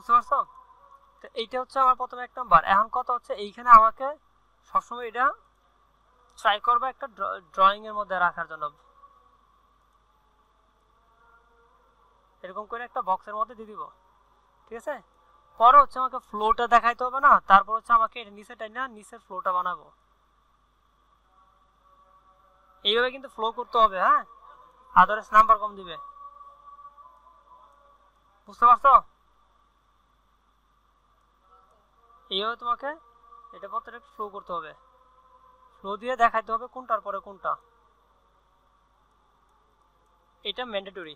বুঝতে পারছো? তো এইটা হচ্ছে আমার প্রথম 1 নাম্বার। এখন কথা হচ্ছে এইখানে আমাকে সবসময় এটা ট্রাই করবো একটা ড্রয়িং এর মধ্যে রাখার জন্য, এরকম করে একটা বক্সের মধ্যে দিয়ে দিব, ঠিক আছে? পরে হচ্ছে আমাকে ফ্লোটা দেখাইতে হবে না, তারপর হচ্ছে আমাকে এটা নিচে টাইনা নিচের ফ্লোটা বানাবো। এইভাবে কিন্তু ফ্লো করতে হবে, হ্যাঁ, আদারওয়াইজ নাম্বার কম দিবে। বুঝতে পারছো? এইভাবে তোমাকে এটা প্রত্যেকটা ফ্লো করতে হবে, ফ্লো দিয়ে দেখাইতে হবে কোনটার পরে কোনটা। এটা ম্যান্ডেটরি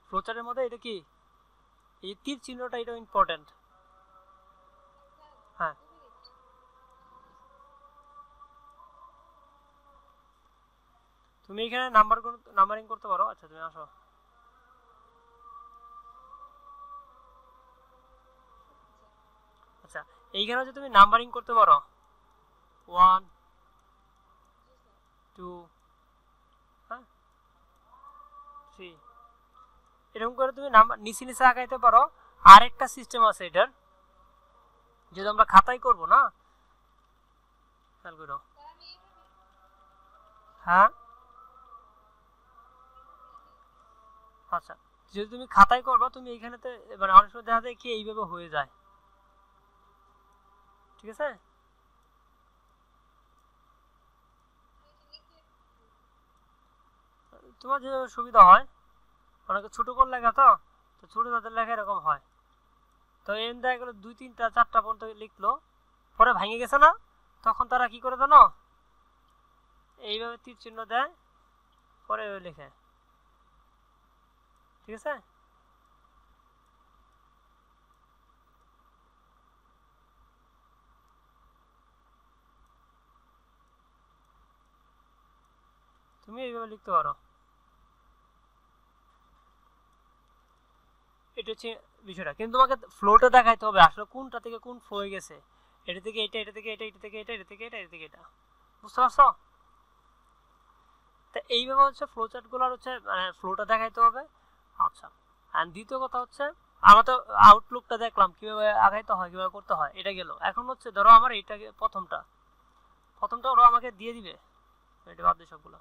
ফ্লোচার্টের মধ্যে। এটা কি এই তীর চিহ্নটা, এটা ইম্পর্টেন্ট। হ্যাঁ, তুমি এখানে নাম্বারিং করতে পারো। আচ্ছা তুমি আসো। আচ্ছা, এইখানে হচ্ছে তুমি নাম্বারিং করতে পারো 1 2 হ্যাঁ 3, এরকম করে তুমি নাম্বার নিচে নিচে আগাইতে পারো। আরেকটা সিস্টেম আছে এটার, যদি আমরা খাতায় করব না, খেয়াল করো। হ্যাঁ, আচ্ছা, যদি তুমি খাতায় করবা, তুমি এইখানেতে মানে অনেক সময় দেখা যায় কি এইভাবে হয়ে যায়, ঠিক আছে? তোমার যেভাবে সুবিধা হয়, অনেকে ছোট করে লেখা তো, তো ছোট যাদের লেখা এরকম হয়। তো এম দেখা গেলো 2 3টা 4টা পর্যন্ত লিখলো, পরে ভেঙে গেছে না, তখন তারা কি করে জানো, এইভাবে তীর চিহ্ন দেয়, পরে লেখে, ঠিক আছে? তুমি এইভাবে লিখতে পারো। এটা হচ্ছে বিষয়টা, কিন্তু তোমাকে ফ্লোটা দেখাইতে হবে আসলে কোনটা থেকে কোন ফ্লো হয়ে গেছে, এটা থেকে এটা, এটা থেকে এটা, এটা থেকে এটা, এটা থেকে এটা, এটা থেকে এটা। বুঝতে পারছো? তা এইভাবে হচ্ছে ফ্লো চার্ট গুলোর হচ্ছে মানে ফ্লোটা দেখাইতে হবে। আচ্ছা, আর দ্বিতীয় কথা হচ্ছে আমরা তো আউটলুকটা দেখলাম কিভাবে আগাইতে হয়, কিভাবে করতে হয়, এটা গেল। এখন হচ্ছে ধরো আমার এইটা প্রথমটা ওরা আমাকে দিয়ে দিবে, এটা বাদ দিয়ে সবগুলো।